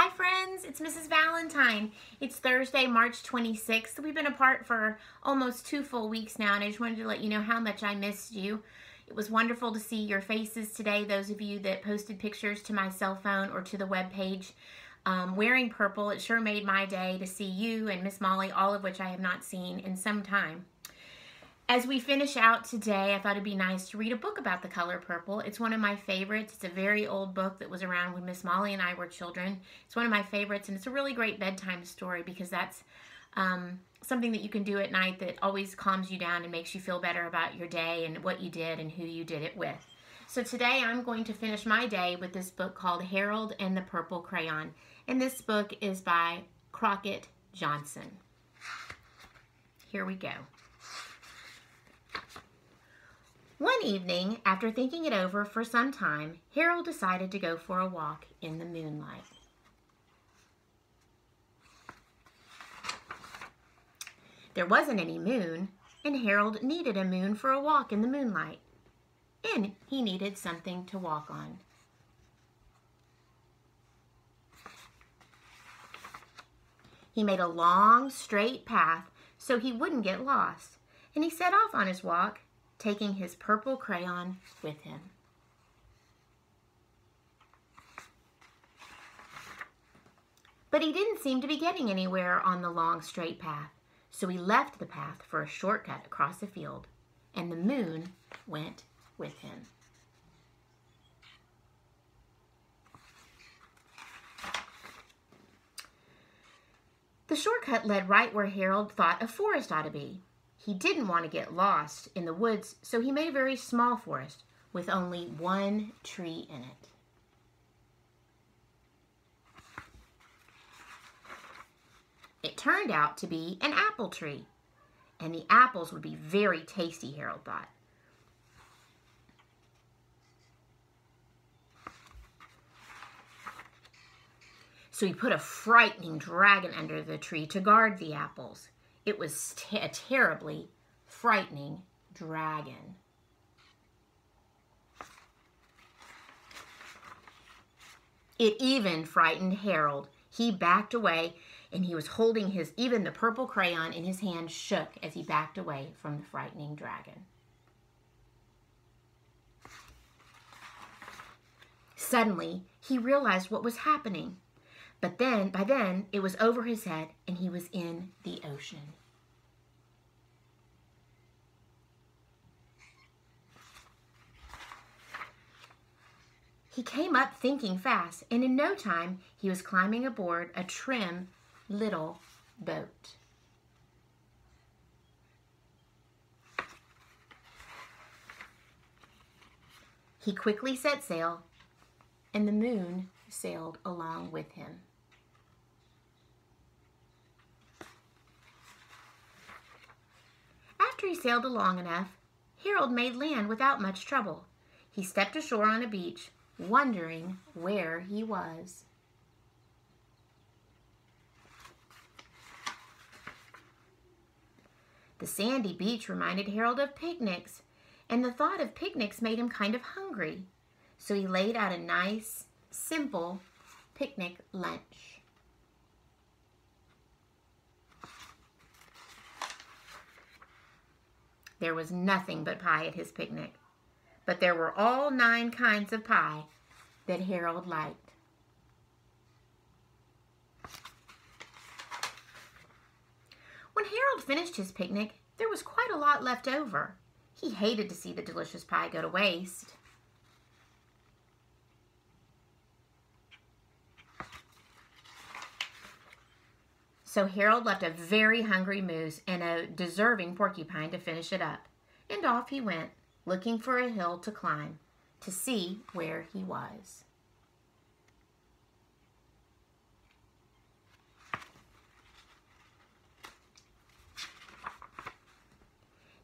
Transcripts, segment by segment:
Hi friends, it's Mrs. Valentine. It's Thursday, March 26th. We've been apart for almost 2 full weeks now, and I just wanted to let you know how much I missed you. It was wonderful to see your faces today, those of you that posted pictures to my cell phone or to the webpage wearing purple. It sure made my day to see you and Miss Molly, all of which I have not seen in some time. As we finish out today, I thought it'd be nice to read a book about the color purple. It's one of my favorites. It's a very old book that was around when Miss Molly and I were children. It's one of my favorites, and it's a really great bedtime story because that's something that you can do at night that always calms you down and makes you feel better about your day and what you did and who you did it with. So today I'm going to finish my day with this book called Harold and the Purple Crayon. And this book is by Crockett Johnson. Here we go. One evening, after thinking it over for some time, Harold decided to go for a walk in the moonlight. There wasn't any moon, and Harold needed a moon for a walk in the moonlight. And he needed something to walk on. He made a long, straight path so he wouldn't get lost, and he set off on his walk, taking his purple crayon with him. But he didn't seem to be getting anywhere on the long, straight path, so he left the path for a shortcut across the field, and the moon went with him. The shortcut led right where Harold thought a forest ought to be. He didn't want to get lost in the woods, so he made a very small forest with only one tree in it. It turned out to be an apple tree, and the apples would be very tasty, Harold thought. So he put a frightening dragon under the tree to guard the apples. It was a terribly frightening dragon. It even frightened Harold. He backed away, and he was holding even the purple crayon in his hand shook as he backed away from the frightening dragon. Suddenly, he realized what was happening. But by then, it was over his head, and he was in the ocean. He came up thinking fast, and in no time, he was climbing aboard a trim little boat. He quickly set sail, and the moon sailed along with him. After he sailed along enough, Harold made land without much trouble. He stepped ashore on a beach, wondering where he was. The sandy beach reminded Harold of picnics, and the thought of picnics made him kind of hungry. So he laid out a nice, simple picnic lunch. There was nothing but pie at his picnic, but there were all 9 kinds of pie that Harold liked. When Harold finished his picnic, there was quite a lot left over. He hated to see the delicious pie go to waste. So Harold left a very hungry moose and a deserving porcupine to finish it up. And off he went, looking for a hill to climb, to see where he was.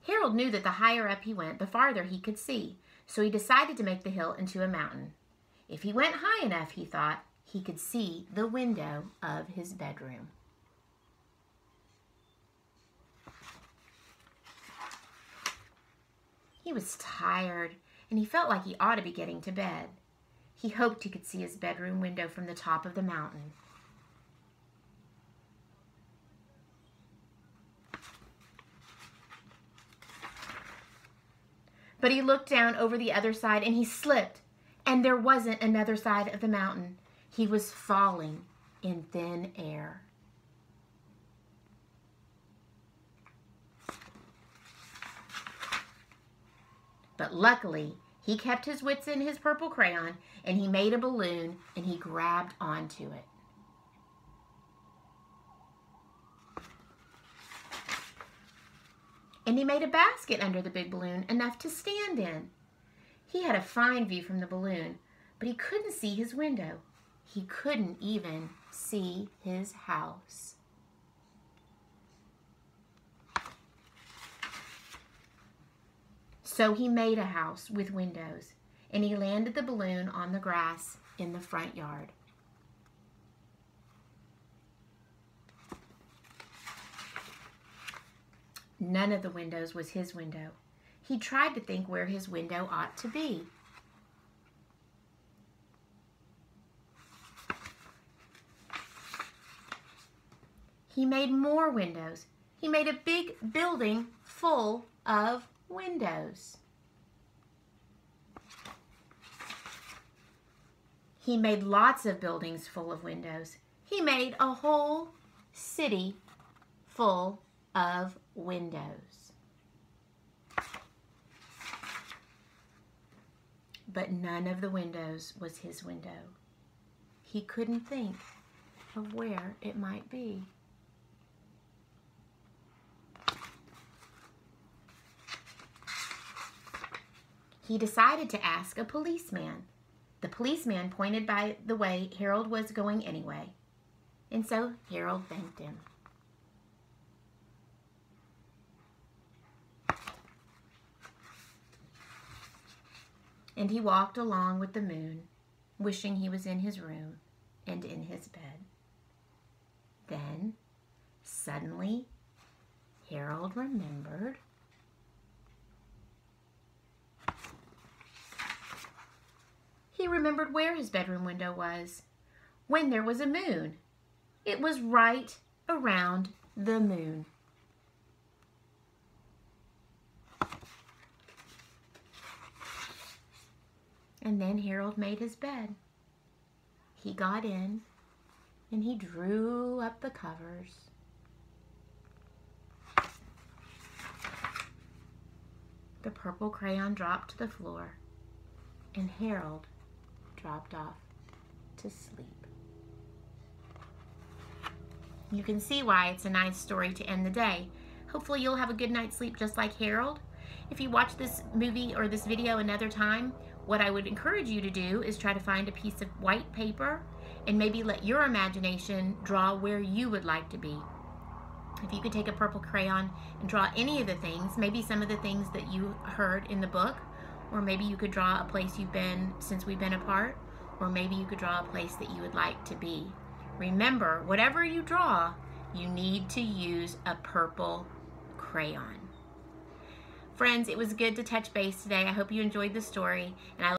Harold knew that the higher up he went, the farther he could see, so he decided to make the hill into a mountain. If he went high enough, he thought, he could see the window of his bedroom. He was tired, and he felt like he ought to be getting to bed. He hoped he could see his bedroom window from the top of the mountain, But he looked down over the other side and he slipped, and there wasn't another side of the mountain. He was falling in thin air. But luckily, he kept his wits in his purple crayon, and he made a balloon, and he grabbed onto it. And he made a basket under the big balloon, enough to stand in. He had a fine view from the balloon, but he couldn't see his window. He couldn't even see his house. So he made a house with windows, and he landed the balloon on the grass in the front yard. None of the windows was his window. He tried to think where his window ought to be. He made more windows. He made a big building full of windows. He made lots of buildings full of windows. He made a whole city full of windows. But none of the windows was his window. He couldn't think of where it might be. He decided to ask a policeman. The policeman pointed by the way Harold was going anyway, and so Harold thanked him. And he walked along with the moon, wishing he was in his room and in his bed. Then, suddenly, Harold remembered where his bedroom window was when there was a moon. It was right around the moon. And then Harold made his bed. He got in and he drew up the covers. The purple crayon dropped to the floor, and Harold dropped off to sleep. You can see why it's a nice story to end the day. Hopefully you'll have a good night's sleep just like Harold. If you watch this movie or this video another time, what I would encourage you to do is try to find a piece of white paper and maybe let your imagination draw where you would like to be. If you could take a purple crayon and draw any of the things, maybe some of the things that you heard in the book, or maybe you could draw a place you've been since we've been apart, or maybe you could draw a place that you would like to be. Remember, whatever you draw, you need to use a purple crayon. Friends, it was good to touch base today. I hope you enjoyed the story, and I